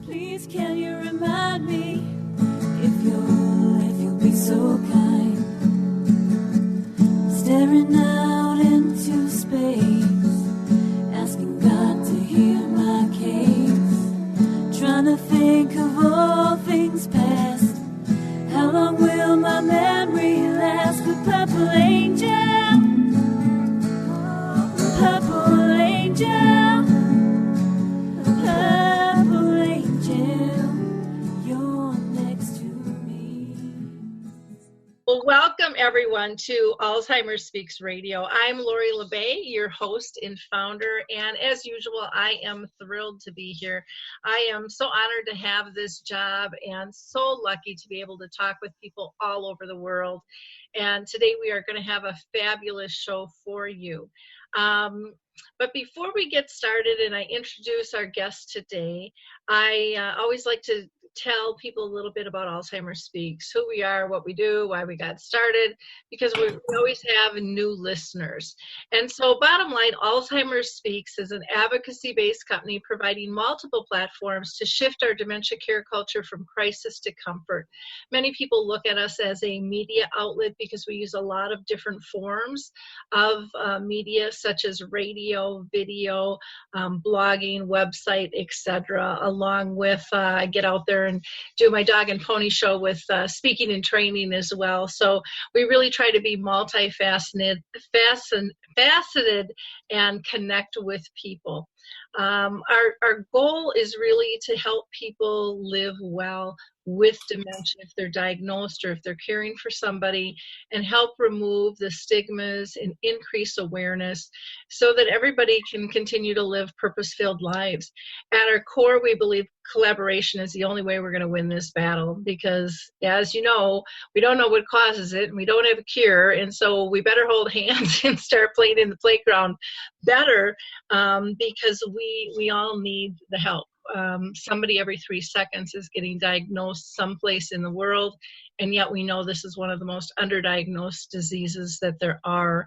Please can you remind me if you'll be so kind, staring out into space, asking God to hear my case, trying to think of all things past. How long will my memory last? The purple angel, purple angel, purple angel, you're next to me. Well, welcome everyone to Alzheimer Speaks Radio. I'm Lori La Bey, your host and founder, and as usual, I am thrilled to be here. I am so honored to have this job and so lucky to be able to talk with people all over the world. And today we are going to have a fabulous show for you. But before we get started and I introduce our guest today, I always like to tell people a little bit about Alzheimer Speaks, who we are, what we do, why we got started, because we always have new listeners. And so bottom line, Alzheimer Speaks is an advocacy-based company providing multiple platforms to shift our dementia care culture from crisis to comfort. Many people look at us as a media outlet because we use a lot of different forms of media, such as radio, video, blogging, website, etc., along with I get out there and do my dog and pony show with speaking and training as well. So we really try to be multifaceted and connect with people. Our goal is really to help people live well with dementia if they're diagnosed or if they're caring for somebody, and help remove the stigmas and increase awareness so that everybody can continue to live purpose-filled lives. At our core, we believe collaboration is the only way we're going to win this battle because, as you know, we don't know what causes it and we don't have a cure, and so we better hold hands and start playing in the playground better because we all need the help. Somebody every 3 seconds is getting diagnosed someplace in the world, and yet we know this is one of the most underdiagnosed diseases that there are.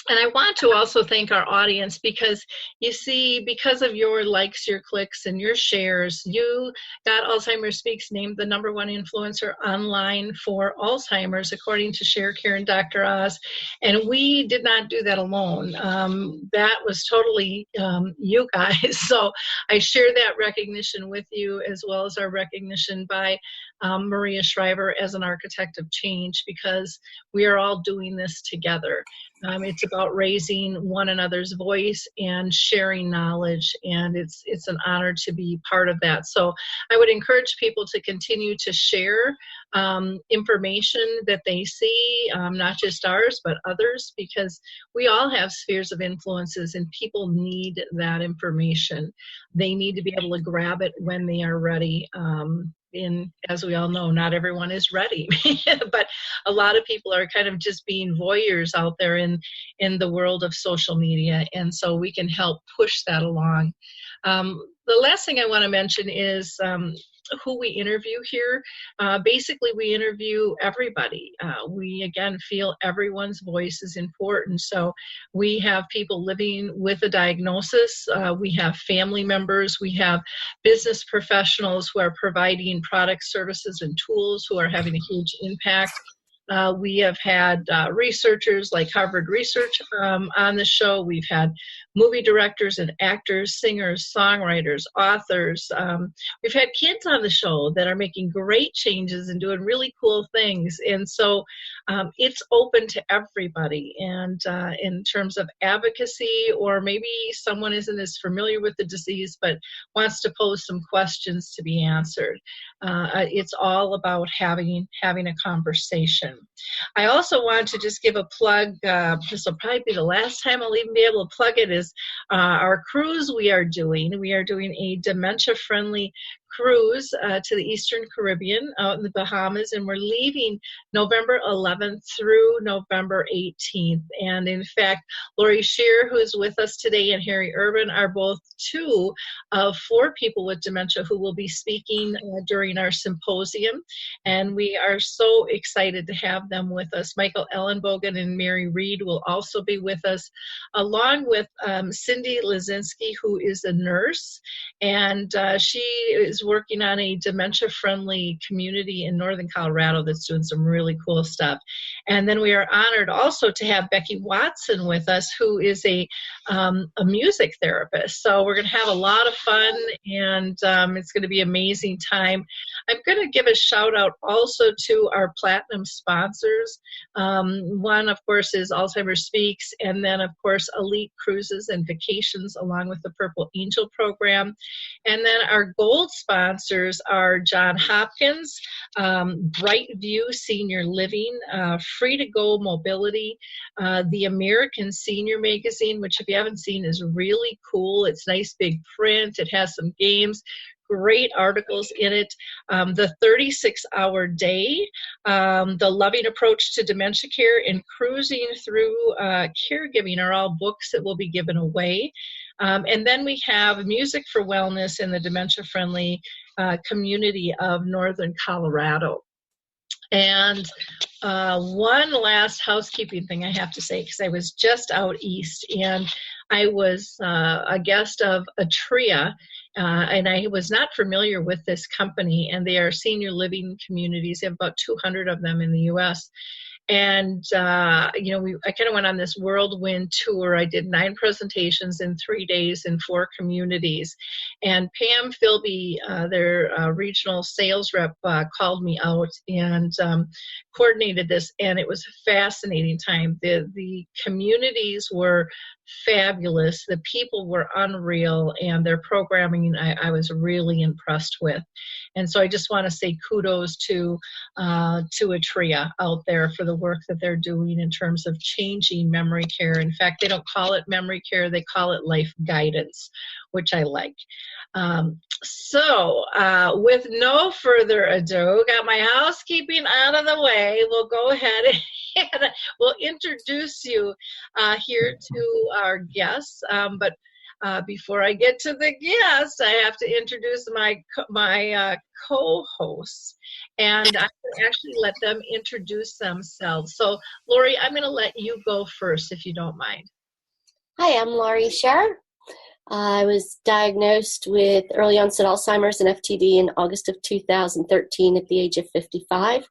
And I want to also thank our audience because, you see, because of your likes, your clicks, and your shares, you got Alzheimer Speaks named the #1 influencer online for Alzheimer's, according to ShareCare and Dr. Oz. And we did not do that alone. That was totally you guys. So I share that recognition with you, as well as our recognition by Maria Shriver as an architect of change, because we are all doing this together. It's about raising one another's voice and sharing knowledge, and it's an honor to be part of that. So I would encourage people to continue to share information that they see, not just ours, but others, because we all have spheres of influences and people need that information. They need to be able to grab it when they are ready. And as we all know, not everyone is ready, but a lot of people are kind of just being voyeurs out there in the world of social media, and so we can help push that along. The last thing I want to mention is who we interview here. Basically, we interview everybody. We, again, feel everyone's voice is important. So we have people living with a diagnosis. We have family members. We have business professionals who are providing products, services, and tools who are having a huge impact. We have had researchers like Harvard Research on the show. We've had movie directors and actors, singers, songwriters, authors. We've had kids on the show that are making great changes and doing really cool things. And so it's open to everybody. And in terms of advocacy, or maybe someone isn't as familiar with the disease but wants to pose some questions to be answered. It's all about having a conversation. I also want to just give a plug. This will probably be the last time I'll even be able to plug it, is our cruise we are doing. We are doing a dementia-friendly cruise to the Eastern Caribbean out in the Bahamas, and we're leaving November 11th through November 18th. And in fact, Laurie Scherrer, who is with us today, and Harry Urban are both two of four people with dementia who will be speaking during our symposium. And we are so excited to have them with us. Michael Ellenbogen and Mary Reed will also be with us, along with Cindy Lazinski, who is a nurse, and she is working on a dementia-friendly community in northern Colorado that's doing some really cool stuff. And then we are honored also to have Becky Watson with us, who is a music therapist. So we're going to have a lot of fun, and it's going to be an amazing time. I'm going to give a shout out also to our platinum sponsors. One, of course, is Alzheimer Speaks, and then, of course, Elite Cruises and Vacations, along with the Purple Angel program. And then our gold sponsors are John Hopkins, Brightview Senior Living, Free to Go Mobility, the American Senior Magazine, which if you haven't seen is really cool. It's nice big print. It has some games, great articles in it. The 36-hour day, The Loving Approach to Dementia Care, and Cruising Through Caregiving are all books that will be given away. And then we have Music for Wellness in the dementia-friendly community of Northern Colorado. And one last housekeeping thing I have to say, because I was just out east, and I was a guest of Atria, and I was not familiar with this company, and they are senior living communities. They have about 200 of them in the U.S., and, I kind of went on this whirlwind tour. I did 9 presentations in 3 days in 4 communities. And Pam Philby, their regional sales rep, called me out and coordinated this. And it was a fascinating time. The communities were fabulous. The people were unreal. And their programming, I was really impressed with. And so I just want to say kudos to Atria out there for the work that they're doing in terms of changing memory care. In fact, they don't call it memory care, they call it life guidance, which I like. So with no further ado, got my housekeeping out of the way, we'll go ahead and we'll introduce you here to our guests. But before I get to the guests, I have to introduce my co-hosts, and I can actually let them introduce themselves. So, Lori, I'm going to let you go first, if you don't mind. Hi, I'm Laurie Scherrer. I was diagnosed with early onset Alzheimer's and FTD in August of 2013 at the age of 55.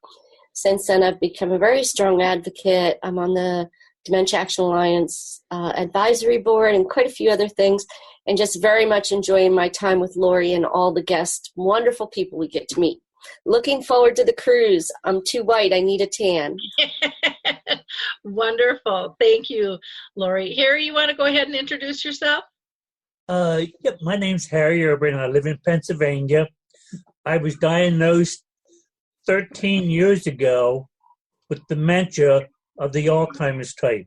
Since then, I've become a very strong advocate. I'm on the Dementia Action Alliance advisory board and quite a few other things, and just very much enjoying my time with Lori and all the guests, wonderful people we get to meet. Looking forward to the cruise. I'm too white. I need a tan. Wonderful. Thank you, Lori. Harry, you want to go ahead and introduce yourself? Yep, my name's Harry Urban. I live in Pennsylvania. I was diagnosed 13 years ago with dementia of the Alzheimer's type.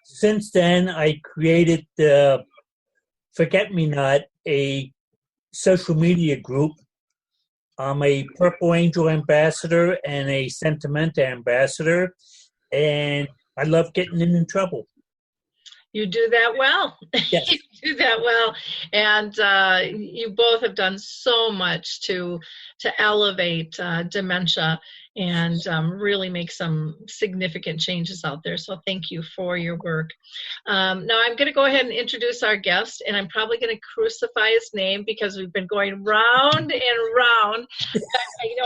Since then, I created the Forget Me Not, a social media group. I'm a Purple Angel ambassador and a Sentimenta ambassador, and I love getting in trouble. You do that well. Yes. You do that well. And you both have done so much to elevate dementia and really make some significant changes out there. So thank you for your work. Now I'm going to go ahead and introduce our guest, and I'm probably going to crucify his name because we've been going round and round.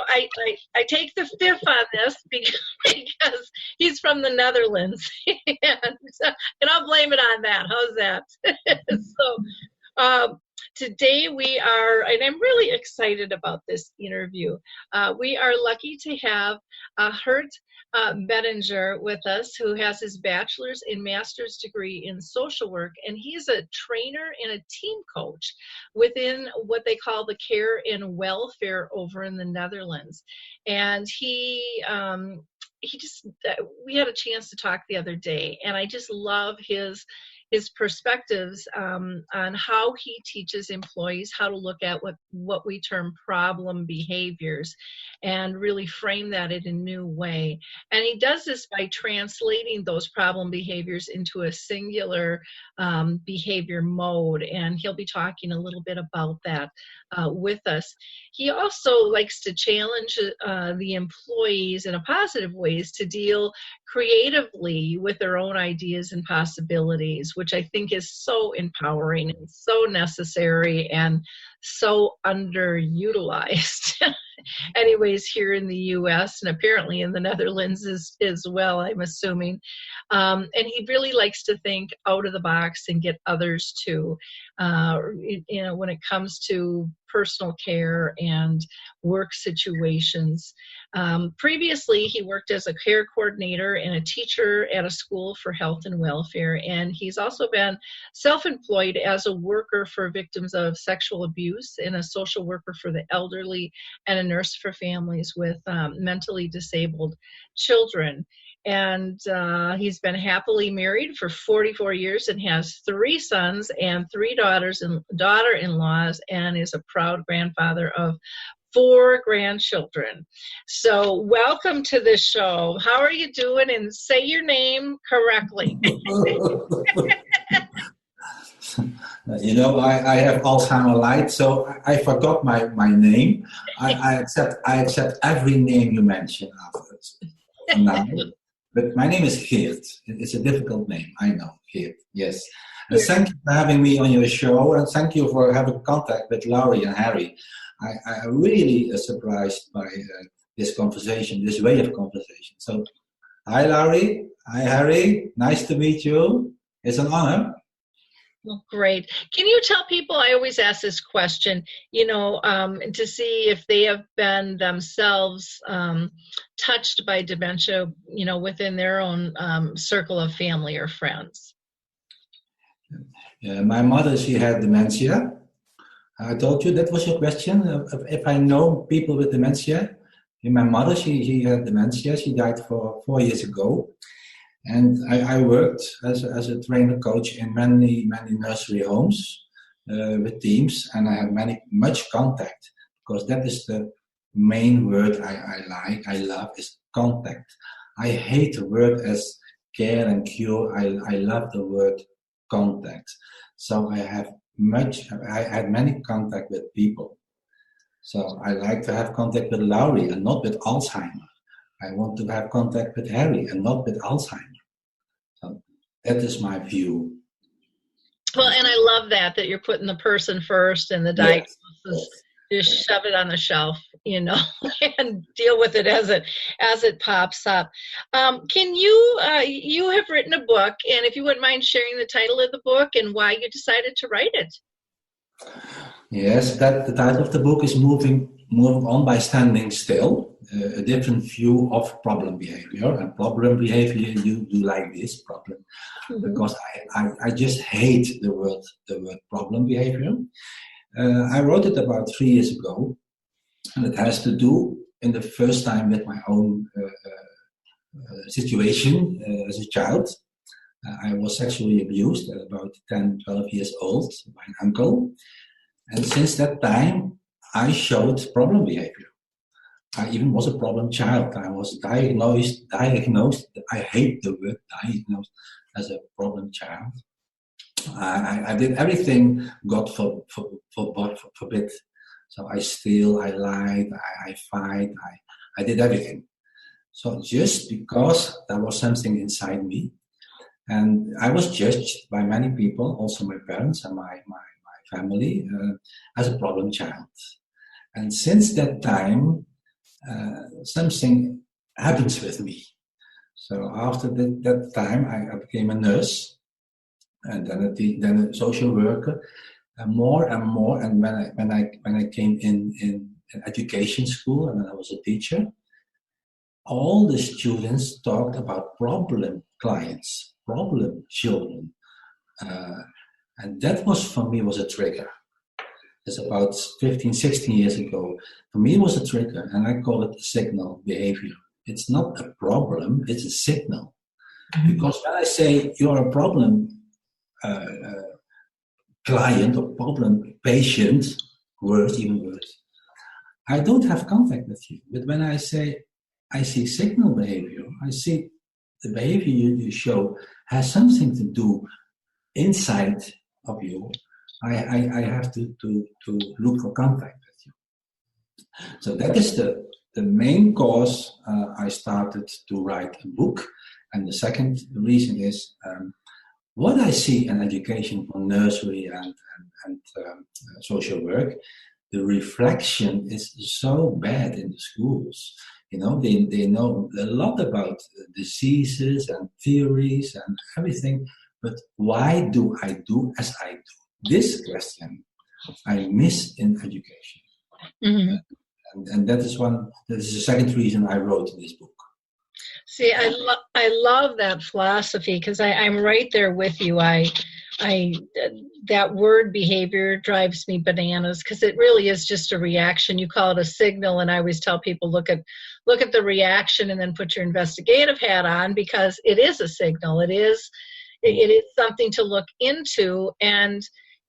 I take the fifth on this because he's from the Netherlands, and I'll blame it on that. How's that? So today we are, and I'm really excited about this interview. We are lucky to have Geert Bettinger with us, who has his bachelor's and master's degree in social work, and he's a trainer and a team coach within what they call the care and welfare over in the Netherlands. And he just, we had a chance to talk the other day, and I just love his his perspectives on how he teaches employees how to look at what we term problem behaviors and really frame that in a new way. And he does this by translating those problem behaviors into a singular behavior mode. And he'll be talking a little bit about that with us. He also likes to challenge the employees in a positive ways to deal creatively with their own ideas and possibilities, which I think is so empowering and so necessary and so underutilized. Anyways, here in the U.S. and apparently in the Netherlands as well, I'm assuming. And he really likes to think out of the box and get others to, when it comes to personal care and work situations. Previously, he worked as a care coordinator and a teacher at a school for health and welfare. And he's also been self-employed as a worker for victims of sexual abuse and a social worker for the elderly and a nurse for families with mentally disabled children. And he's been happily married for 44 years and has 3 sons and 3 daughters and daughter-in-laws, and is a proud grandfather of 4 grandchildren. So welcome to the show. How are you doing? And say your name correctly. I have Alzheimer light, so I forgot my name. I accept every name you mention afterwards. Now. But my name is Geert. It's a difficult name, I know, Geert, yes. And thank you for having me on your show, and thank you for having contact with Laurie and Harry. I'm really surprised by this conversation, this way of conversation. So, hi Laurie, hi Harry, nice to meet you. It's an honor. Well, great. Can you tell people, I always ask this question, to see if they have been themselves touched by dementia, within their own circle of family or friends? My mother, she had dementia. I told you that was your question, if I know people with dementia. My mother, she had dementia. She died 4 years ago. And I worked as a trainer coach in many nursery homes with teams, and I had much contact, because that is the main word I love is contact. I hate the word as care and cure. I love the word contact. So I had many contact with people. So I like to have contact with Laurie and not with Alzheimer. I want to have contact with Harry and not with Alzheimer. So that is my view. Well, and I love that you're putting the person first and the diagnosis. Yes. Just shove it on the shelf, and deal with it as it pops up. Can you have written a book, and if you wouldn't mind sharing the title of the book and why you decided to write it? Yes, the title of the book is Moving On by Standing Still, a different view of problem behavior. And problem behavior, you do like this problem, because I just hate the word problem behavior. I wrote it about 3 years ago, and it has to do in the first time with my own situation as a child. I was sexually abused at about 10, 12 years old by an uncle. And since that time, I showed problem behavior. I even was a problem child. I was diagnosed, I hate the word diagnosed, as a problem child. I did everything God forbid. So I steal, I lied, I fight, I did everything. So just because there was something inside me, and I was judged by many people, also my parents and my family, as a problem child. And since that time, something happens with me. So after that time, I became a nurse, and then a social worker, and more. And when I came in education school, and when I was a teacher, all the students talked about problem clients, problem children, and that was for me was a trigger. It's about 15, 16 years ago. For me, it was a trigger, and I call it a signal behavior. It's not a problem; it's a signal. Mm-hmm. Because when I say you're a problem, client or problem patient, worse, even worse, I don't have contact with you. But when I say I see signal behavior, I see the behavior you show has something to do inside of you. I have to look for contact with you. So that is the main cause I started to write a book. And the second reason is what I see in education for nursery and social work, the reflection is so bad in the schools. You know, they know a lot about diseases and theories and everything, but why do I do as I do? This question I miss in education. Mm-hmm. And that is the second reason I wrote this book. See, I love that philosophy because I'm right there with you. That word behavior drives me bananas because it really is just a reaction. You call it a signal, and I always tell people look at the reaction and then put your investigative hat on because it is a signal. It is something to look into, and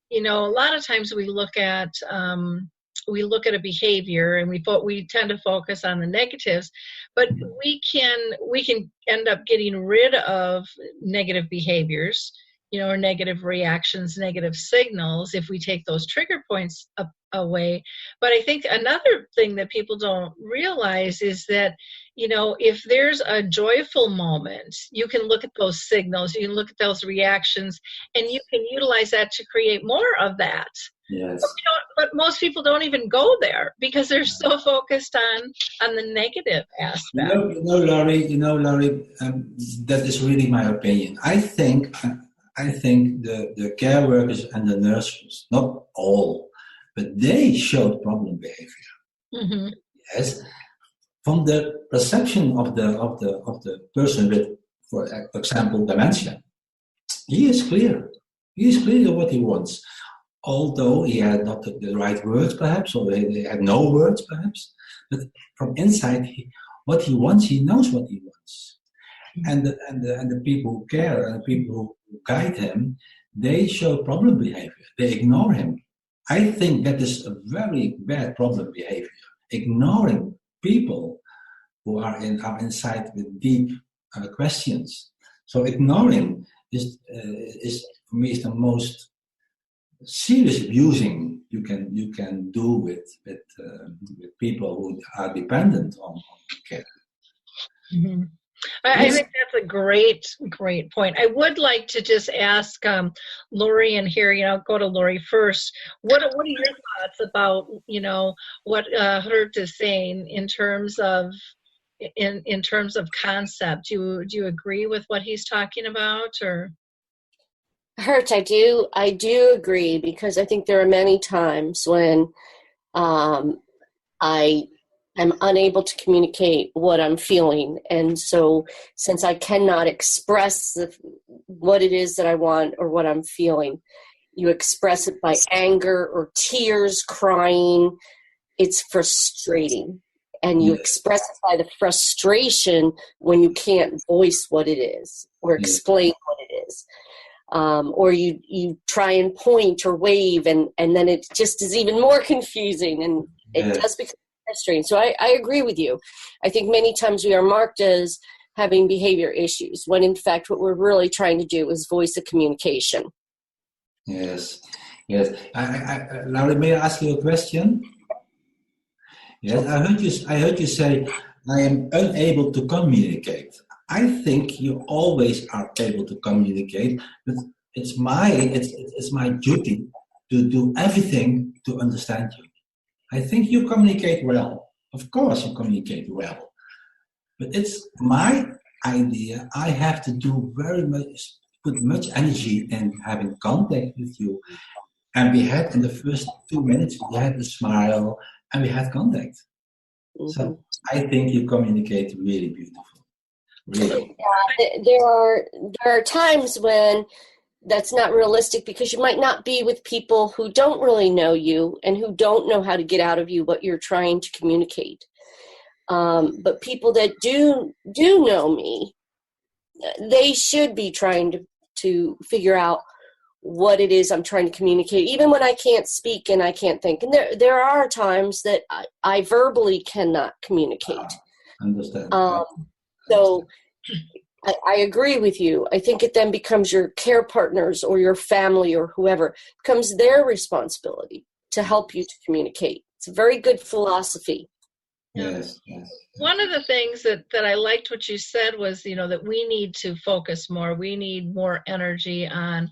you know, a lot of times we look at a behavior and we tend to focus on the negatives, but we can end up getting rid of negative behaviors, you know, or negative reactions, negative signals if we take those trigger points away. But I think another thing that people don't realize is that, you know, if there's a joyful moment, you can look at those signals, you can look at those reactions, and you can utilize that to create more of that. Yes. But most people don't even go there because they're so focused on the negative aspect. You know, Laurie, that is really my opinion. I think the care workers and the nurses, not all, but they showed problem behavior. Mm-hmm. Yes, from the perception of the person with, for example, dementia, he is clear. He is clear what he wants. Although he had not the right words, perhaps, or they had no words, perhaps, but from inside, what he wants, he knows what he wants. And the people who care and the people who guide him, they show problem behavior. They ignore him. I think that is a very bad problem behavior. Ignoring people who are inside with deep questions. So ignoring is for me is the most serious abusing you can do with people who are dependent on care. Mm-hmm. I think that's a great point. I would like to just ask Lori in here, you know, go to Lori first. What are your thoughts about, you know, what Geert is saying in terms of concept? Do you agree with what he's talking about, or? Geert, I do agree, because I think there are many times when I am unable to communicate what I'm feeling. And so since I cannot express what it is that I want or what I'm feeling, you express it by anger or tears, crying. It's frustrating. And you express it by the frustration when you can't voice what it is or explain what it is. Or you try and point or wave, and then it just is even more confusing, and it does become frustrating. So I agree with you. I think many times we are marked as having behavior issues, when in fact what we're really trying to do is voice a communication. Yes. Laurie, may I ask you a question? Yes, I heard you say, I am unable to communicate. I think you always are able to communicate, but it's my duty to do everything to understand you. I think you communicate well. Of course you communicate well. But it's my idea. I have to do put much energy in having contact with you. And we had, in the first 2 minutes, we had a smile and we had contact. Mm-hmm. So I think you communicate really beautiful. Really. There are times when that's not realistic, because you might not be with people who don't really know you and who don't know how to get out of you what you're trying to communicate. But people that do know me, they should be trying to figure out what it is I'm trying to communicate, even when I can't speak and I can't think. And there are times that I verbally cannot communicate. Understand. So I agree with you. I think it then becomes your care partners or your family or whoever, becomes their responsibility to help you to communicate. It's a very good philosophy. Yes. One of the things that I liked what you said was, that we need to focus more. We need more energy on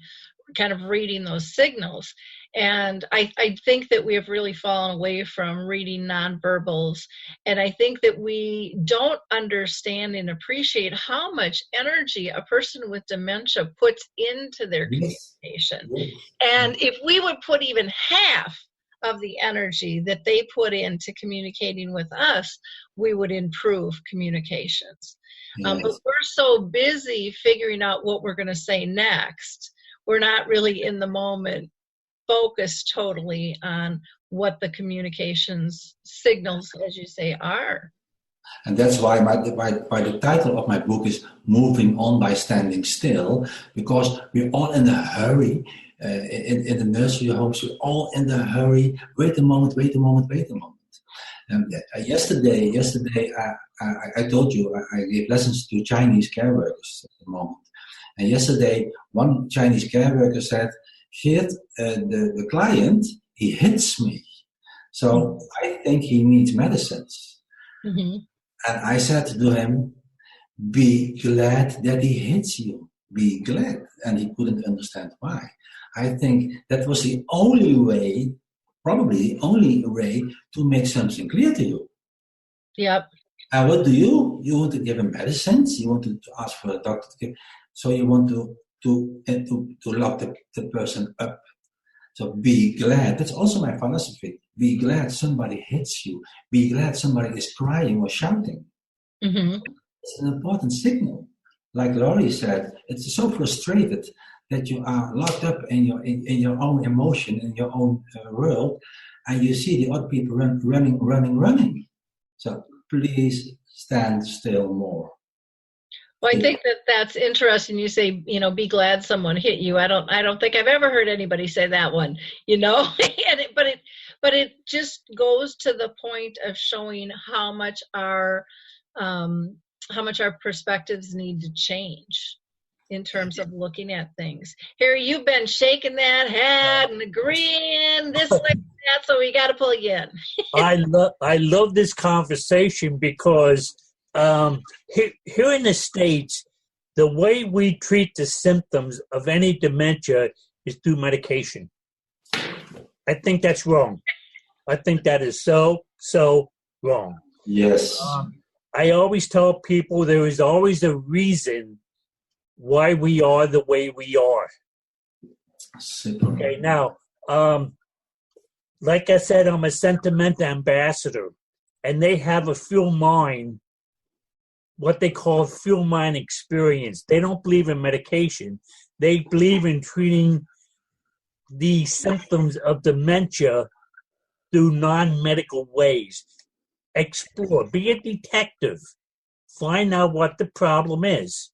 kind of reading those signals. And I think that we have really fallen away from reading nonverbals. And I think that we don't understand and appreciate how much energy a person with dementia puts into their communication. Yes. And if we would put even half of the energy that they put into communicating with us, we would improve communications. Yes. But we're so busy figuring out what we're going to say next. We're not really in the moment, focused totally on what the communications signals, as you say, are. And that's why the title of my book is Moving On by Standing Still, because we're all in a hurry. In the nursery homes, we're all in a hurry. Wait a moment. Yesterday, I told you I gave lessons to Chinese care workers at the moment. And yesterday, one Chinese care worker said, Geert, the client, he hits me. So I think he needs medicines. Mm-hmm. And I said to him, be glad that he hits you. Be glad. And he couldn't understand why. I think that was the only way, probably the only way to make something clear to you. Yep. And what do? You want to give him medicines. You want to ask for a doctor to give. So you want to lock the person up. So be glad. That's also my philosophy. Be glad somebody hits you. Be glad somebody is crying or shouting. Mm-hmm. It's an important signal. Like Laurie said, it's so frustrated that you are locked up in your own emotion, in your own world, and you see the other people running. So please stand still more. Well, I think that's interesting. You say, be glad someone hit you. I don't think I've ever heard anybody say that one, but it just goes to the point of showing how much our perspectives need to change in terms of looking at things. Harry, you've been shaking that head and agreeing this like that, so we got to pull you in. I love this conversation because here in the States, the way we treat the symptoms of any dementia is through medication. I think that's wrong. I think that is so wrong. Yes. I always tell people there is always a reason why we are the way we are. Super. Okay, now, like I said, I'm a sentiment ambassador, and they have a field mind, what they call field mind experience. They don't believe in medication. They believe in treating the symptoms of dementia through non-medical ways. Explore, be a detective, find out what the problem is.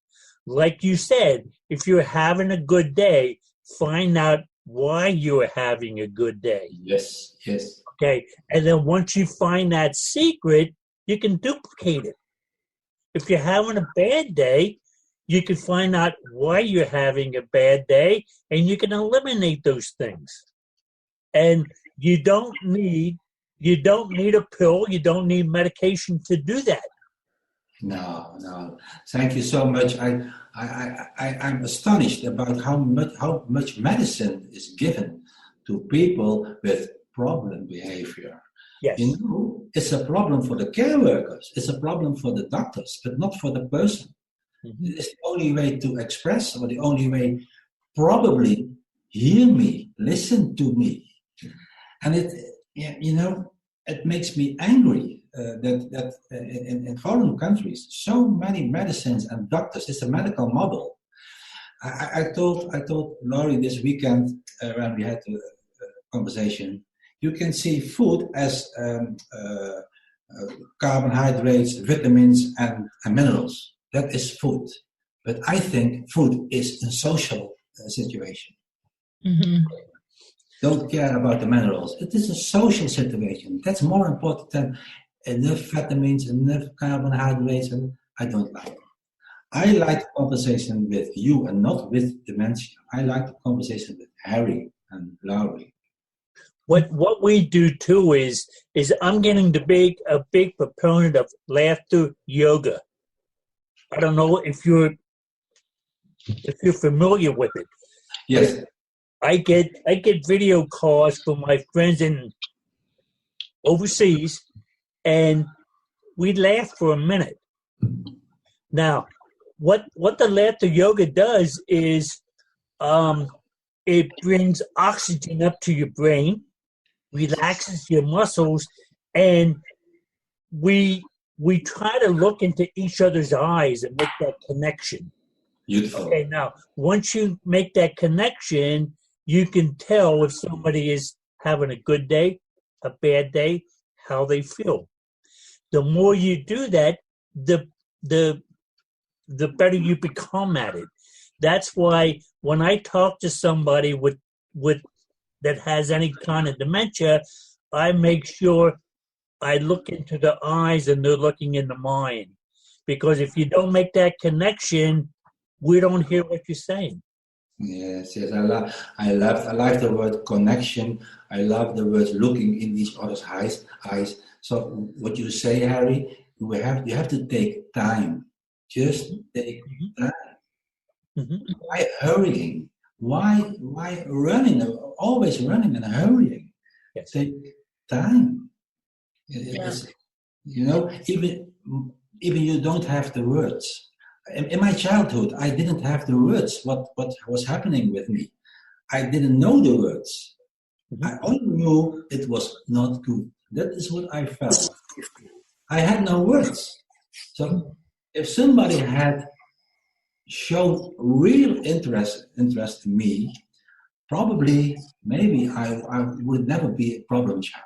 Like you said, if you're having a good day, find out why you're having a good day. Yes. Okay, and then once you find that secret, you can duplicate it. If you're having a bad day, you can find out why you're having a bad day, and you can eliminate those things. And you don't need a pill, you don't need medication to do that. No. Thank you so much. I'm astonished about how much medicine is given to people with problem behavior. Yes. It's a problem for the care workers. It's a problem for the doctors, but not for the person. Mm-hmm. It's the only way to express, or the only way, probably, hear me, listen to me. And it makes me angry that in foreign countries, so many medicines and doctors, it's a medical model. I told Laurie this weekend when we had a conversation, you can see food as carbohydrates, vitamins, and minerals. That is food. But I think food is a social situation. Mm-hmm. Don't care about the minerals. It is a social situation. That's more important than enough vitamins, enough carbohydrates. And I don't like it. I like the conversation with you and not with dementia. I like the conversation with Harry and Laurie. What we do too is I'm getting a big proponent of laughter yoga. I don't know if you're familiar with it. Yes. I get video calls from my friends in overseas, and we laugh for a minute. Now, what the laughter yoga does is it brings oxygen up to your brain, relaxes your muscles, and we try to look into each other's eyes and make that connection. Beautiful. Okay, now once you make that connection, you can tell if somebody is having a good day, a bad day, how they feel. The more you do that, the better you become at it. That's why when I talk to somebody with that has any kind of dementia, I make sure I look into the eyes and they're looking into mine. Because if you don't make that connection, we don't hear what you're saying. Yes. I like the word connection. I love the word looking in each other's eyes. So what you say, Harry, you have to take time. Just take time. Mm-hmm. Why hurrying? Why running? Always running and hurrying. Yes. Take time. Yes. Even you don't have the words. In my childhood, I didn't have the words. What was happening with me? I didn't know the words. Mm-hmm. I only knew it was not good. That is what I felt. I had no words. So if somebody had shown real interest in me, probably, maybe I would never be a problem child.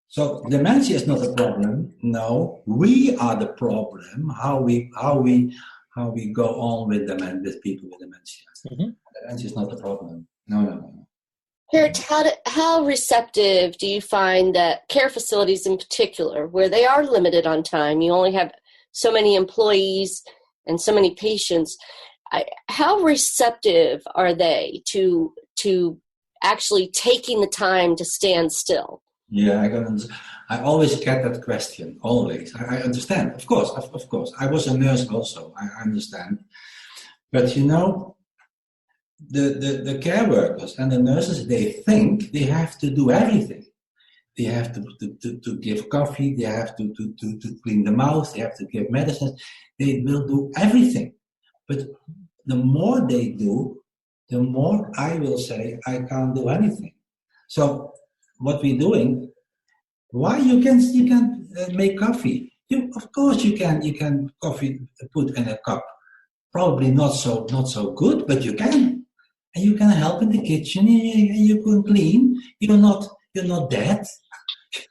So dementia is not a problem. No, we are the problem. How we go on with people with dementia. Mm-hmm. Dementia is not a problem. No. Geert, how receptive do you find that care facilities in particular, where they are limited on time, you only have so many employees and so many patients, how receptive are they to actually taking the time to stand still? Yeah, I always get that question, always. I understand, of course. I was a nurse also, I understand. But the care workers and the nurses, they think they have to do everything. They have to give coffee, they have to clean the mouth, they have to give medicines. They will do everything. But the more they do, the more I will say, I can't do anything. So what we're doing, why you can make coffee? Of course you can coffee put in a cup. Probably not so good, but you can. And you can help in the kitchen, and you can clean. You're not dead.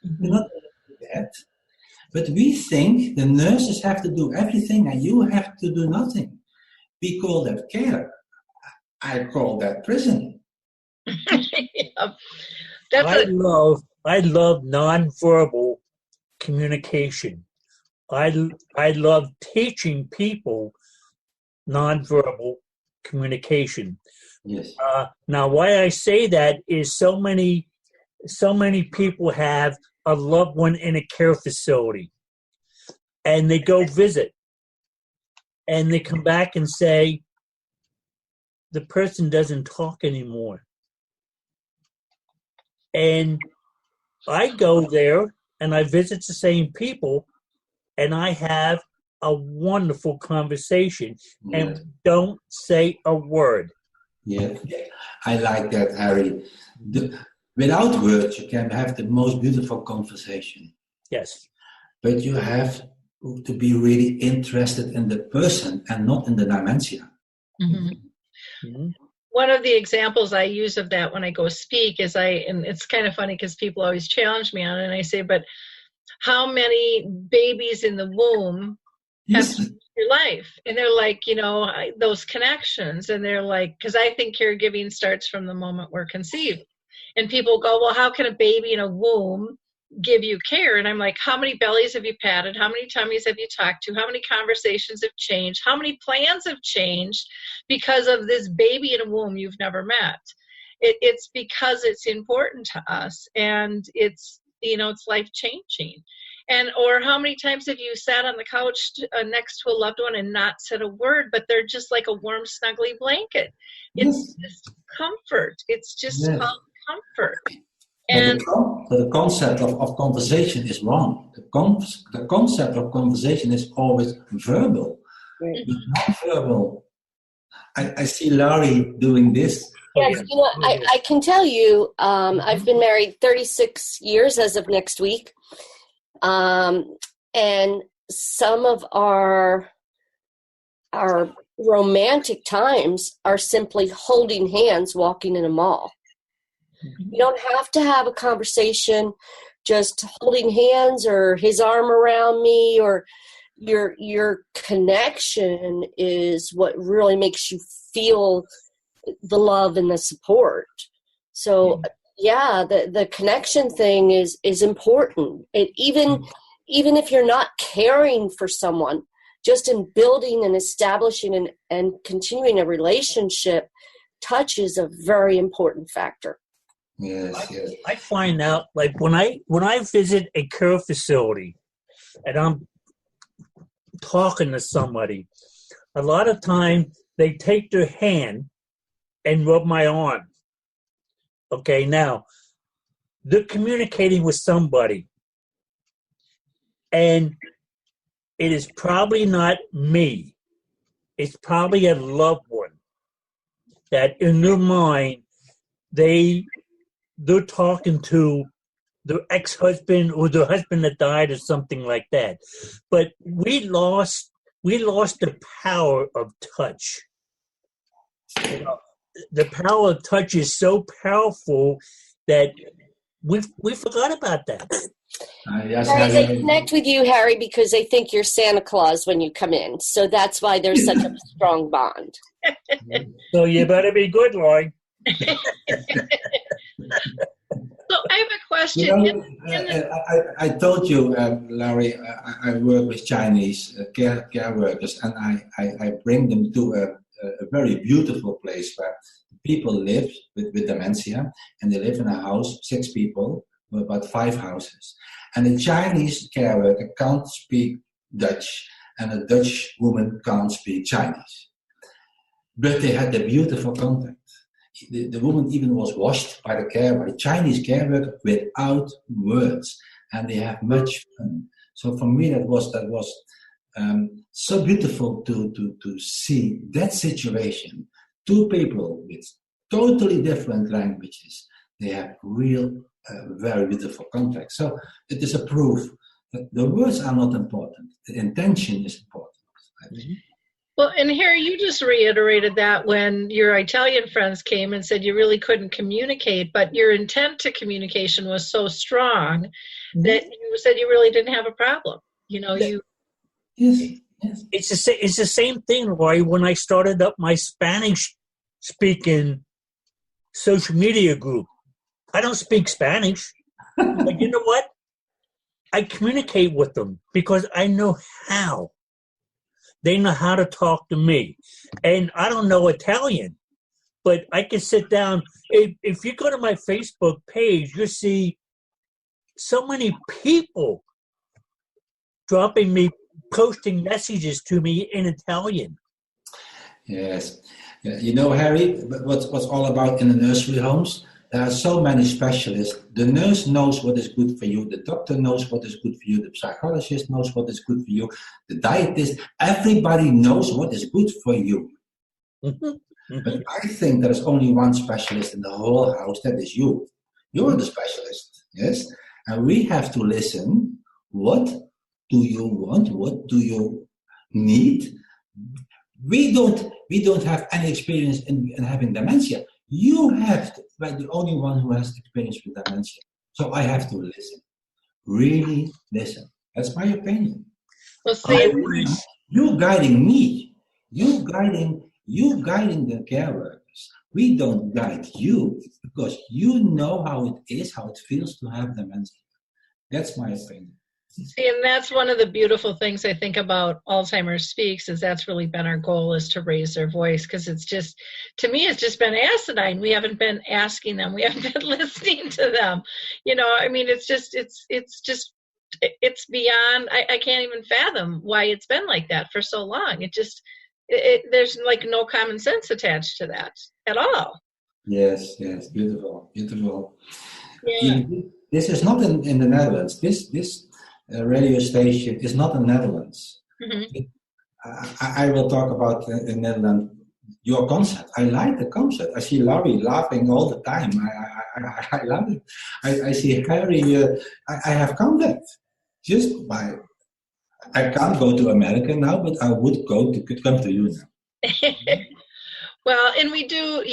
You're not dead. But we think the nurses have to do everything and you have to do nothing. We call that care. I call that prison. Yeah. I love nonverbal communication. I love teaching people nonverbal communication. Yes. Now, why I say that is so many people have a loved one in a care facility, and they go visit, and they come back and say, the person doesn't talk anymore. And I go there and I visit the same people, and I have a wonderful conversation, and don't say a word. Yeah, I like that, Harry. Without words, you can have the most beautiful conversation. Yes. But you have to be really interested in the person and not in the dementia. Mm-hmm. Mm-hmm. One of the examples I use of that when I go speak is and it's kind of funny because people always challenge me on it, and I say, but how many babies in the womb have Yes. changed your life. And they're like, those connections. And they're like, because I think caregiving starts from the moment we're conceived. And people go, well, how can a baby in a womb give you care? And I'm like, how many bellies have you patted? How many tummies have you talked to? How many conversations have changed? How many plans have changed because of this baby in a womb you've never met? It's because it's important to us, and it's life changing. And or how many times have you sat on the couch next to a loved one and not said a word, but they're just like a warm, snuggly blanket? It's just comfort. It's just called comfort. And the concept of conversation is wrong. The concept of conversation is always verbal, but not verbal. I see Laurie doing this. Yes, I can tell you, I've been married 36 years as of next week. And some of our romantic times are simply holding hands walking in a mall. You don't have to have a conversation, just holding hands or his arm around me, or your connection is what really makes you feel the love and the support. So yeah, the connection thing is important. Even if you're not caring for someone, just in building and establishing and continuing a relationship, touch is a very important factor. Yes. I find out, like when I visit a care facility and I'm talking to somebody, a lot of time they take their hand and rub my arm. Okay, now they're communicating with somebody, and it is probably not me. It's probably a loved one that in their mind they're talking to their ex-husband or their husband that died or something like that. But we lost the power of touch. The power of touch is so powerful that we forgot about that. Yes, Harry, they connect with you, Harry, because they think you're Santa Claus when you come in. So that's why there's such a strong bond. So you better be good, Laurie. so I have a question. I told you, Larry, I work with Chinese care workers, and I bring them to a very beautiful place where people live with dementia, and they live in a house, 6 people, about 5 houses. And a Chinese care worker can't speak Dutch, and a Dutch woman can't speak Chinese. But they had a beautiful contact. The woman even was washed by the Chinese care worker without words, and they have much fun. So for me, that was so beautiful to see that situation. 2 people with totally different languages, they have real, very beautiful contact. So it is a proof that the words are not important. The intention is important. Mm-hmm. Well, and Harry, you just reiterated that when your Italian friends came and said you really couldn't communicate, but your intent to communication was so strong that you said you really didn't have a problem. Yes. It's the same thing, Laurie. When I started up my Spanish-speaking social media group, I don't speak Spanish, but you know what? I communicate with them because I know how. They know how to talk to me. And I don't know Italian, but I can sit down. If you go to my Facebook page, you'll see so many people posting messages to me in Italian. Yes. You know, Harry, what's all about in the nursery homes? There are so many specialists. The nurse knows what is good for you. The doctor knows what is good for you. The psychologist knows what is good for you. The dietist, everybody knows what is good for you. But I think there's only one specialist in the whole house, that is you. You're the specialist, yes? And we have to listen. What do you want? What do you need? We don't have any experience in having dementia. You have to, like the only one who has experience with dementia. So I have to listen. Really listen. That's my opinion. Well, see, You guiding me. You guiding the care workers. We don't guide you because you know how it is, how it feels to have dementia. That's my opinion. see, and that's one of the beautiful things I think about Alzheimer's Speaks is that's really been our goal, is to raise their voice, because it's just, to me, it's just been asinine. We haven't been asking them. We haven't been listening to them. I mean, it's beyond, I can't even fathom why it's been like that for so long. There's like no common sense attached to that at all. Yes, beautiful. Yeah. This is not in the Netherlands. This radio station is not in the Netherlands. Mm-hmm. I will talk about in Netherlands. Your concept. I like the concept. I see Laurie laughing all the time. I love it. I see Harry. I have contact. Just by. I can't go to America now, but I would come to you now. Well, and we do,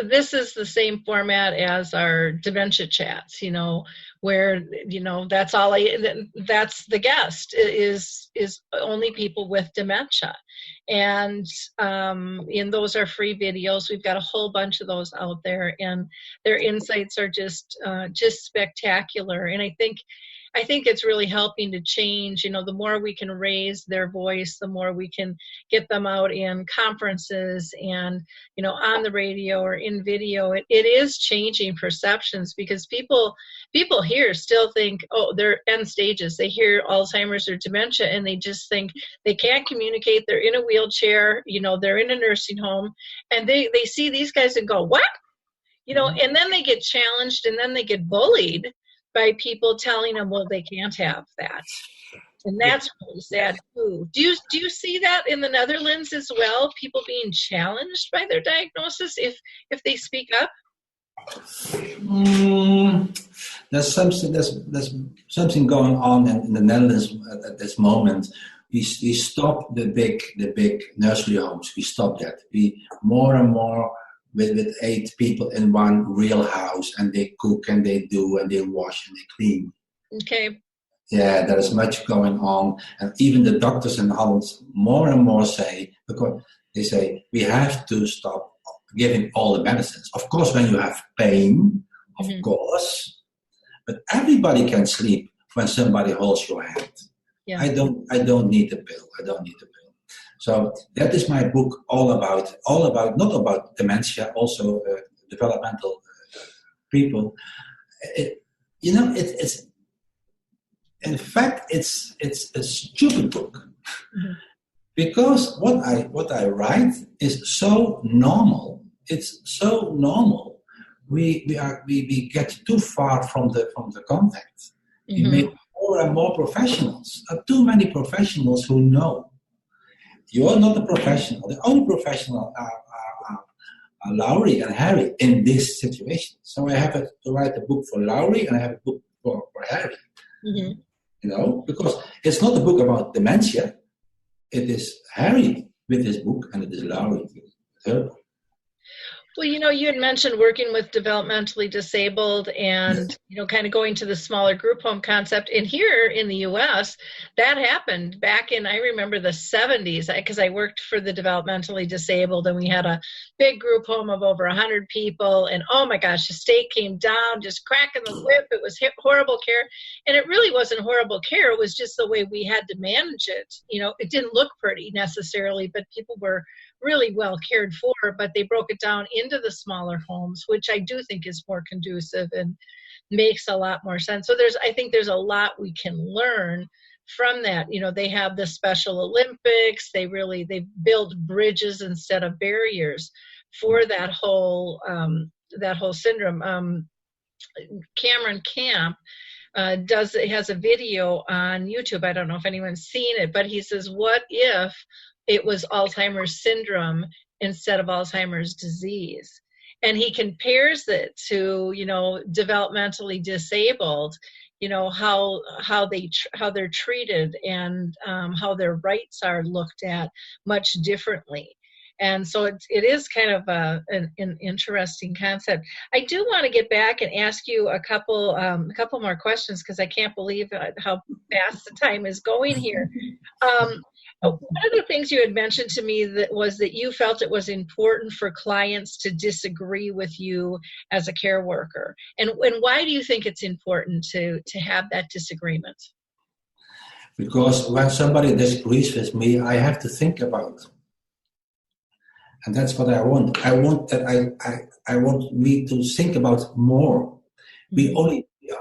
this is the same format as our Dementia Chats, where, that's the guest is only people with dementia. And those are free videos. We've got a whole bunch of those out there, and their insights are just spectacular. And I think it's really helping to change, the more we can raise their voice, the more we can get them out in conferences and, on the radio or in video. It is changing perceptions, because people here still think, oh, they're end stages. They hear Alzheimer's or dementia and they just think they can't communicate. They're in a wheelchair, they're in a nursing home, and they see these guys and go, what? And then they get challenged, and then they get bullied by people telling them, well, they can't have that. And that's really sad too. Do you see that in the Netherlands as well? People being challenged by their diagnosis if they speak up? There's something going on in the Netherlands at this moment. We stop the big nursery homes. We stop that. We more and more with 8 people in one real house, and they cook and they do and they wash and they clean. Okay. Yeah, there is much going on, and even the doctors in Holland more and more say, because they say we have to stop giving all the medicines. Of course, when you have pain, of course, but everybody can sleep when somebody holds your hand. Yeah. I don't need the pill. I don't need the pill. So that is my book all about not about dementia, also developmental people. It's in fact it's a stupid book because what I write is so normal. It's so normal. We get too far from the contact. We make more and more professionals. There are too many professionals who know. You are not a professional. The only professional are Laurie and Harry in this situation. So I have to write a book for Laurie and I have a book for Harry. Because it's not a book about dementia. It is Harry with his book, and it is Laurie with her book. Well, you had mentioned working with developmentally disabled and, kind of going to the smaller group home concept. And here in the U.S., that happened back in, I remember the 70s, because I worked for the developmentally disabled, and we had a big group home of over 100 people. And oh my gosh, the state came down, just cracking the whip. It was horrible care. And it really wasn't horrible care. It was just the way we had to manage it. It didn't look pretty necessarily, but people were really well cared for, but they broke it down into the smaller homes, which I do think is more conducive and makes a lot more sense. So I think there's a lot we can learn from that. They have the Special Olympics. They build bridges instead of barriers for that whole syndrome. Cameron Camp has a video on YouTube. I don't know if anyone's seen it, but he says, what if it was Alzheimer's syndrome instead of Alzheimer's disease? And he compares it to, developmentally disabled, how they're treated and how their rights are looked at much differently. And so it is kind of an interesting concept. I do want to get back and ask you a couple more questions, because I can't believe how fast the time is going here. One of the things you had mentioned to me was that you felt it was important for clients to disagree with you as a care worker. And why do you think it's important to have that disagreement? Because when somebody disagrees with me, I have to think about. And that's what I want. I want that I want me to think about more. We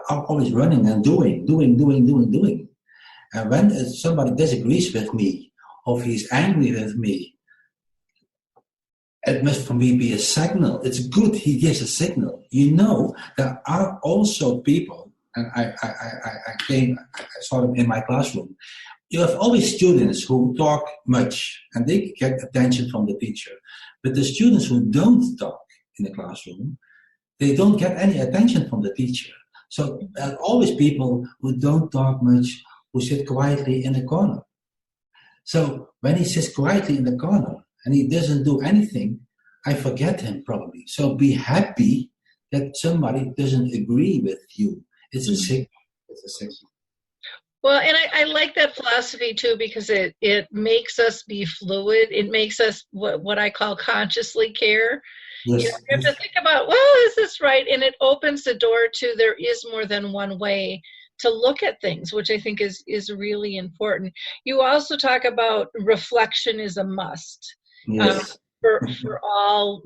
are always running and doing. And when somebody disagrees with me, or he's angry with me, it must for me be a signal. It's good he gives a signal. There are also people, and I saw them in my classroom. You have always students who talk much, and they get attention from the teacher. But the students who don't talk in the classroom, they don't get any attention from the teacher. So there are always people who don't talk much, who sit quietly in the corner. So when he sits quietly in the corner and he doesn't do anything, I forget him probably. So be happy that somebody doesn't agree with you. It's a signal. Well, and I like that philosophy too, because it makes us be fluid. It makes us what I call consciously care. Yes. You have to think about, well, is this right? And it opens the door to there is more than one way to look at things, which I think is really important. You also talk about reflection is a must. Yes. For all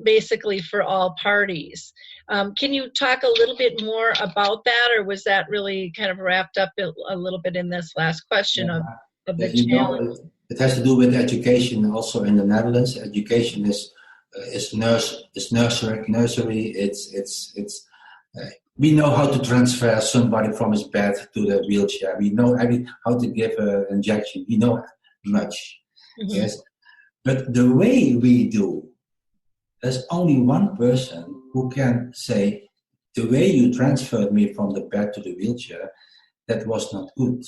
parties. Can you talk a little bit more about that, or was that really kind of wrapped up a little bit in this last question of the challenge? It has to do with education. Also in the Netherlands, education is nursery. It's we know how to transfer somebody from his bed to the wheelchair. We know how to give an injection. We know much. Mm-hmm. Yes. But the way we do, there's only one person who can say, the way you transferred me from the bed to the wheelchair, that was not good.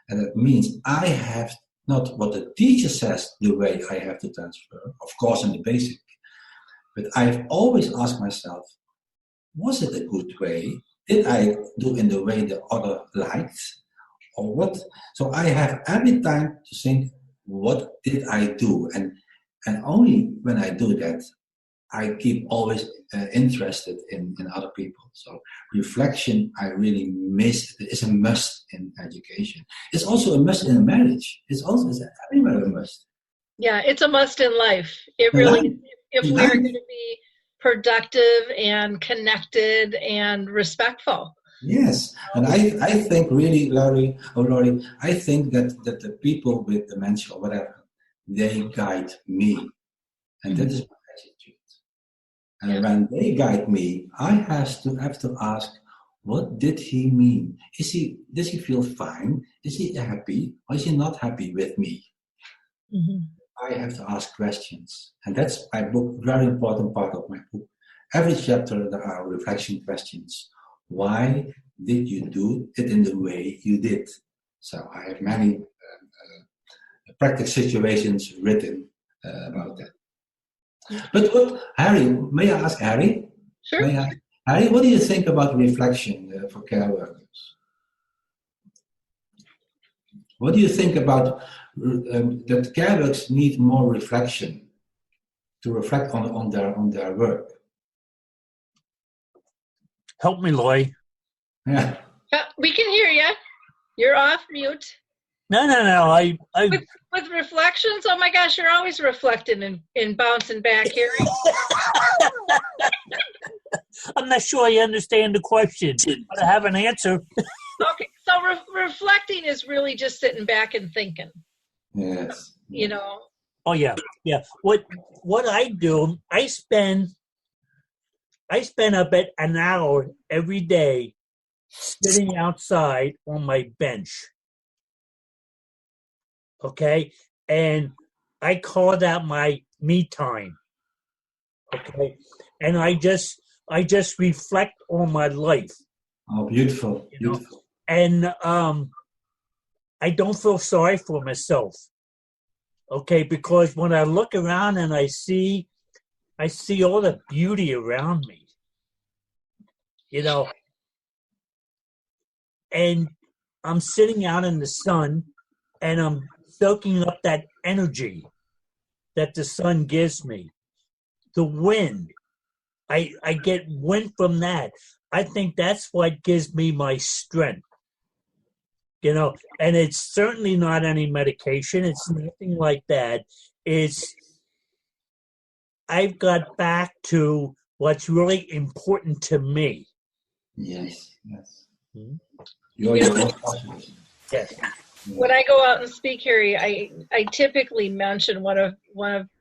And that means I have not what the teacher says the way I have to transfer, of course in the basic. But I've always asked myself, was it a good way? Did I do in the way the other liked? Or what? So I have every time to think, what did I do? And only when I do that, I keep always interested in other people. So reflection, I really miss. It is a must in education. It's also a must in a marriage. It's everywhere a must. Yeah, it's a must in life. It really, if we're going to be productive and connected and respectful. Yes, and I think really, Laurie, I think that the people with dementia or whatever, they guide me, and that is my attitude. And when they guide me, I have to ask, what did he mean? Does he feel fine? Is he happy, or is he not happy with me? Mm-hmm. I have to ask questions, and that's my book. Very important part of my book. Every chapter there are reflection questions. Why did you do it in the way you did? So I have many practical situations written about that. But Harry, may I ask Harry? Sure. Harry, what do you think about reflection for care workers? What do you think about that care workers need more reflection to reflect on their work? Help me, Laurie. Yeah. We can hear you. You're off mute. No. I with reflections. Oh my gosh, you're always reflecting and bouncing back here. I'm not sure I understand the question, but I have an answer. Okay, so reflecting is really just sitting back and thinking. Yes. You know. Oh yeah. What I do, I spend about an hour every day sitting outside on my bench. Okay? And I call that my me time. Okay? And I just reflect on my life. Oh, beautiful. Beautiful. And I don't feel sorry for myself. Okay, because when I look around and I see all the beauty around me, and I'm sitting out in the sun and I'm soaking up that energy that the sun gives me. The wind, I get wind from that. I think that's what gives me my strength. And it's certainly not any medication. It's nothing like that. I've got back to what's really important to me. Yes. Hmm? Yes. When I go out and speak, Harry, I typically mention one of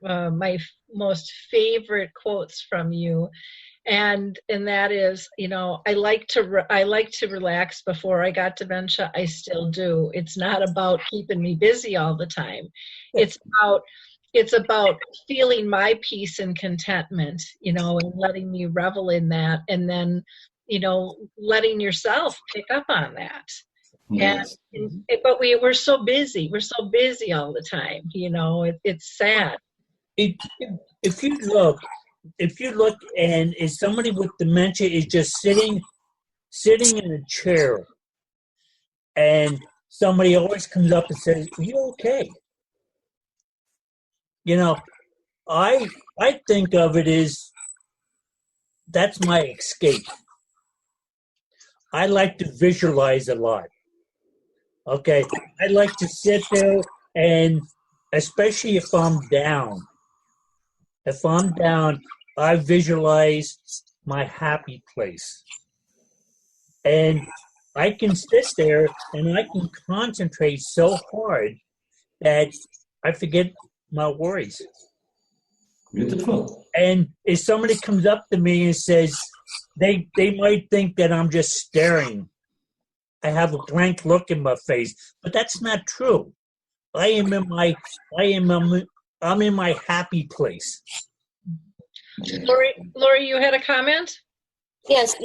my most favorite quotes from you, and that is, I like to relax before I got dementia. I still do. It's not about keeping me busy all the time. It's about feeling my peace and contentment, and letting me revel in that, and then, letting yourself pick up on that. Yes. But we're so busy. We're so busy all the time. It's sad. If you look, and if somebody with dementia is just sitting in a chair, and somebody always comes up and says, "Are you okay?" I think of it as that's my escape. I like to visualize a lot. Okay, I like to sit there, and especially if I'm down, I visualize my happy place. And I can sit there and I can concentrate so hard that I forget my worries. Beautiful. And if somebody comes up to me and says, they might think that I'm just staring. I have a blank look in my face, but that's not true. I'm in my happy place. Lori, you had a comment? Yes,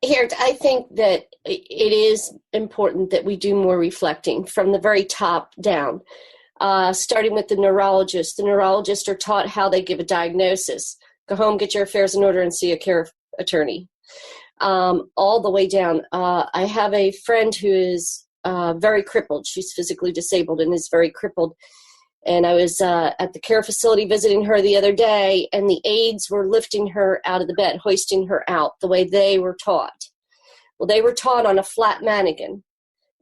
here, I think that it is important that we do more reflecting from the very top down, starting with the neurologist. The neurologists are taught how they give a diagnosis. Go home, get your affairs in order, and see a care attorney. All the way down. I have a friend who is very crippled. She's physically disabled and is very crippled. And I was at the care facility visiting her the other day, and the aides were lifting her out of the bed, hoisting her out the way they were taught. Well, they were taught on a flat mannequin.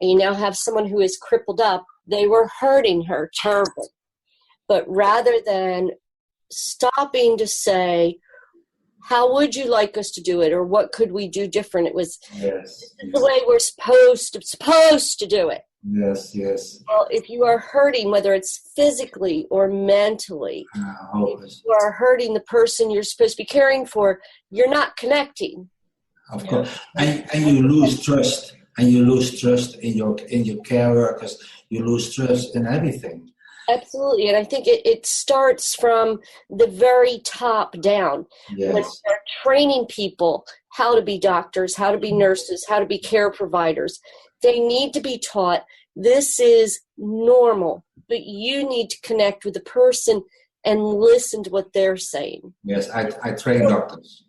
And you now have someone who is crippled up. They were hurting her terribly. But rather than stopping to say, how would you like us to do it, or what could we do different? It was the way we're supposed to do it. Yes. Well, if you are hurting, whether it's physically or mentally, if you are hurting the person you're supposed to be caring for, you're not connecting. Of course, and you lose trust, in your care workers. You lose trust in everything. Absolutely, and I think it starts from the very top down. Yes. When they're training people how to be doctors, how to be nurses, how to be care providers, they need to be taught this is normal, but you need to connect with the person and listen to what they're saying. Yes, I train doctors.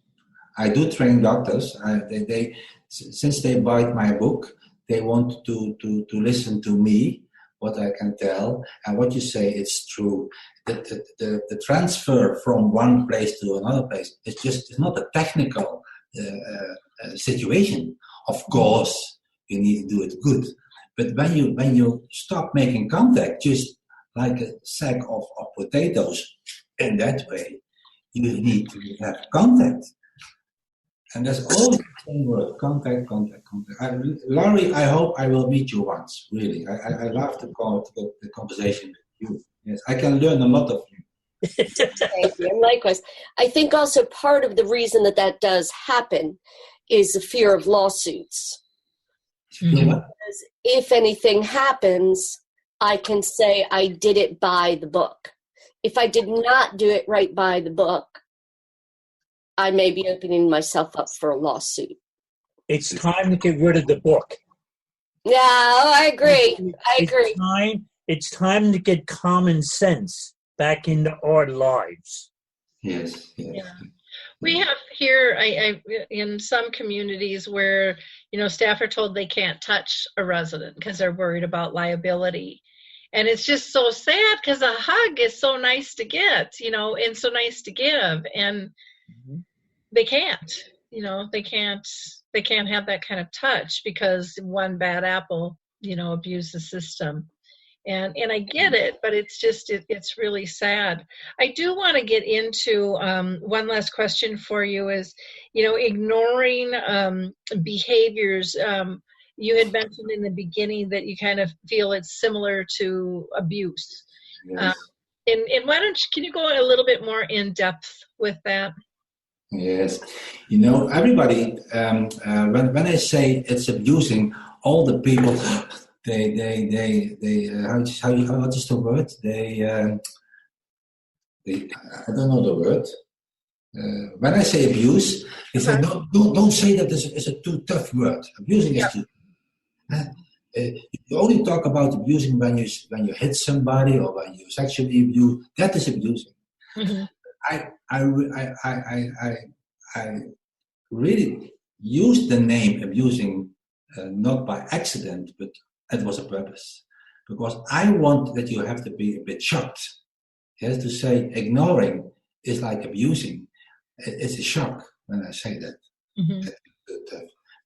I do train doctors. They since they bought my book, they want to listen to me, what I can tell, and what you say is true. The transfer from one place to another place, it's not a technical situation. Of course, you need to do it good. But when you stop making contact, just like a sack of potatoes, in that way, you need to have contact. And that's all the same word, contact. Laurie, I hope I will meet you once, really. I love the conversation with you. Yes, I can learn a lot of you. Thank you. And likewise. I think also part of the reason that does happen is the fear of lawsuits. Mm-hmm. Because if anything happens, I can say I did it by the book. If I did not do it right by the book, I may be opening myself up for a lawsuit. It's time to get rid of the book. Yeah, I agree. it's time to get common sense back into our lives. Yes. Yeah. We have here in some communities where, staff are told they can't touch a resident because they're worried about liability. And it's just so sad because a hug is so nice to get, and so nice to give. And they can't, they can't have that kind of touch because one bad apple, abused the system. And I get it, but it's really sad. I do want to get into one last question for you is, ignoring behaviors. You had mentioned in the beginning that you kind of feel it's similar to abuse. Yes. And can you go a little bit more in depth with that? Yes. Everybody, when I say it's abusing, all the people, they what is the word? I don't know the word. When I say abuse, they say don't say that it's a too tough word. Abusing is too. You only talk about abusing when you hit somebody or when you sexually abuse. That is abusing. Mm-hmm. I really used the name abusing not by accident, but it was a purpose. Because I want that you have to be a bit shocked. Yes, to say ignoring is like abusing. It's a shock when I say that. Mm-hmm.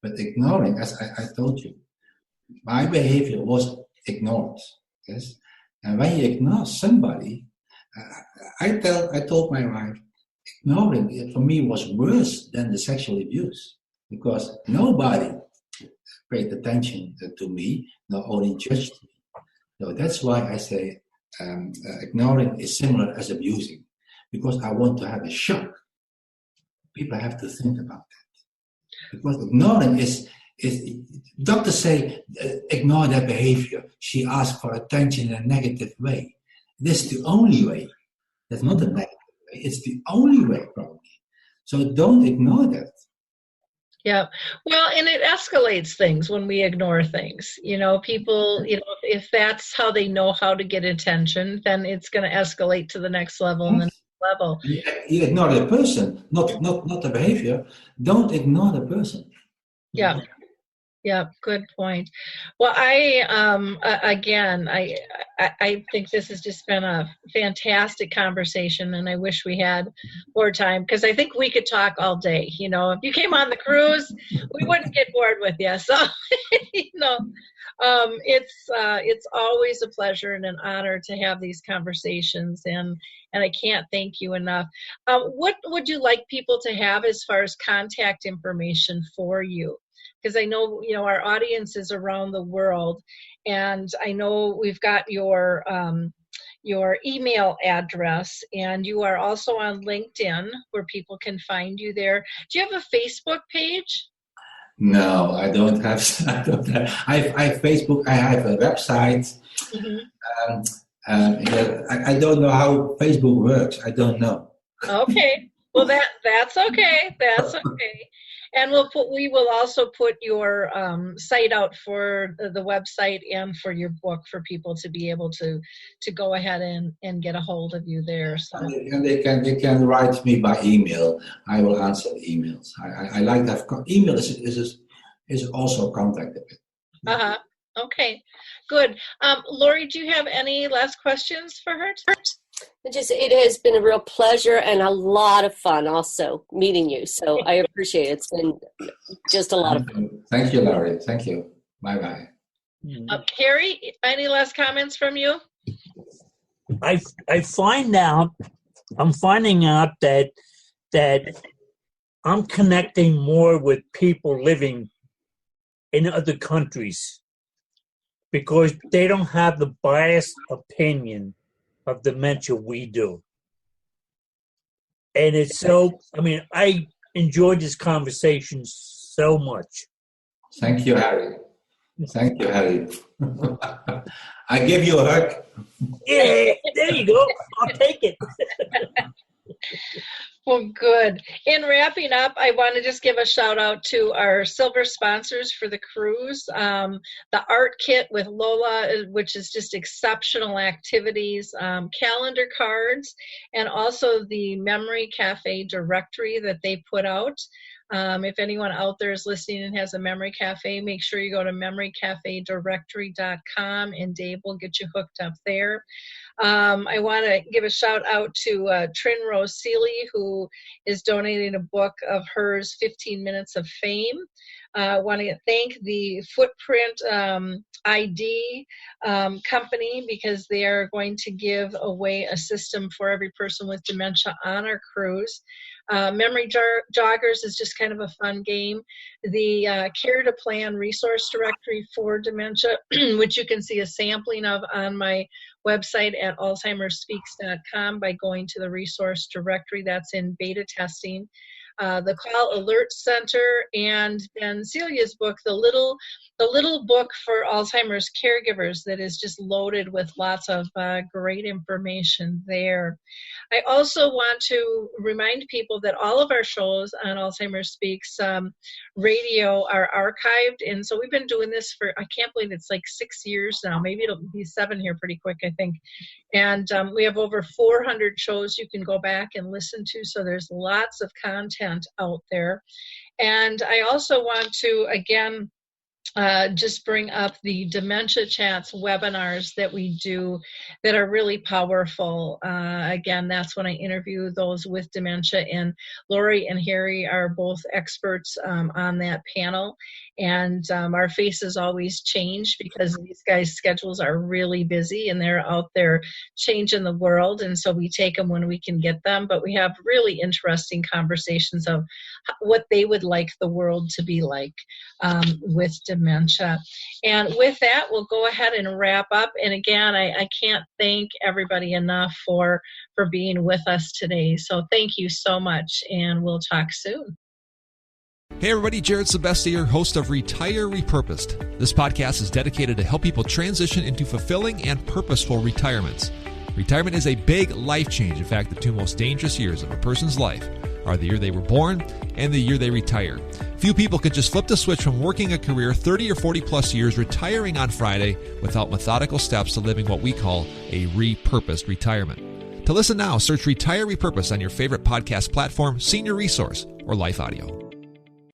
But ignoring, as I told you, my behavior was ignored. Yes, and when you ignore somebody, I told my wife, ignoring for me was worse than the sexual abuse because nobody paid attention to me, not only judged me. So that's why I say ignoring is similar as abusing, because I want to have a shock. People have to think about that. Because ignoring is doctors say ignore that behavior. She asked for attention in a negative way. This is the only way. That's not a negative way. It's the only way, probably. So don't ignore that. Yeah. Well, and it escalates things when we ignore things. People, if that's how they know how to get attention, then it's going to escalate to the next level and the next level. You ignore the person, not the behavior. Don't ignore the person. Yeah. Yeah, good point. Well, I think this has just been a fantastic conversation, and I wish we had more time because I think we could talk all day. If you came on the cruise, we wouldn't get bored with you. So, it's always a pleasure and an honor to have these conversations, and I can't thank you enough. What would you like people to have as far as contact information for you? Because I know, our audience is around the world, and I know we've got your email address, and you are also on LinkedIn where people can find you there. Do you have a Facebook page? No, I don't have. I have Facebook. I have a website. Mm-hmm. I don't know how Facebook works. I don't know. Okay. Well, that's okay. That's okay. And we will also put your site out for the website and for your book for people to be able to go ahead and get a hold of you there. So. And they can write me by email. I will answer the emails. I like that. Email is also contacted. Okay. Good. Lori, do you have any last questions for her? It has been a real pleasure and a lot of fun also meeting you. So I appreciate it. It's been just a lot of fun. Thank you, Laurie. Thank you. Bye-bye. Harry, any last comments from you? I'm finding out that I'm connecting more with people living in other countries because they don't have the biased opinion of dementia we do. And it's I enjoyed this conversation so much. Thank you, Harry. Thank you, Harry. I give you a hug. Yeah, there you go. I'll take it. Well, good. In wrapping up, I want to just give a shout out to our silver sponsors for the cruise. The art kit with Lola, which is just exceptional activities, calendar cards, and also the Memory Cafe directory that they put out. If anyone out there is listening and has a Memory Cafe, make sure you go to memorycafedirectory.com and Dave will get you hooked up there. I want to give a shout out to Trin Rose Seeley, who is donating a book of hers, 15 Minutes of Fame. I want to thank the Footprint ID company because they are going to give away a system for every person with dementia on our cruise. Memory Joggers is just kind of a fun game. The Care to Plan resource directory for dementia, which you can see a sampling of on my website at alzheimerspeaks.com by going to the resource directory. That's in beta testing. The Call Alert Center, and then Celia's book, the little book for Alzheimer's caregivers, that is just loaded with lots of great information there. I also want to remind people that all of our shows on Alzheimer's Speaks radio are archived, and so we've been doing this for, I can't believe it's like 6 years now. Maybe it'll be 7 here pretty quick, I think. And we have over 400 shows you can go back and listen to, so there's lots of content out there. And I also want to, again, just bring up the Dementia Chats webinars that we do that are really powerful. Again, that's when I interview those with dementia, and Lori and Harry are both experts on that panel. And our faces always change because these guys' schedules are really busy and they're out there changing the world. And so we take them when we can get them, but we have really interesting conversations of what they would like the world to be like with dementia. And with that, we'll go ahead and wrap up. And again, I can't thank everybody enough for being with us today. So thank you so much, and we'll talk soon. Hey everybody, Geert Bettinger, host of Retire Repurposed. This podcast is dedicated to help people transition into fulfilling and purposeful retirements. Retirement is a big life change. In fact, the two most dangerous years of a person's life are the year they were born and the year they retire. Few people can just flip the switch from working a career 30 or 40 plus years, retiring on Friday, without methodical steps to living what we call a repurposed retirement. To listen now, search Retire Repurposed on your favorite podcast platform, Senior Resource, or Life Audio.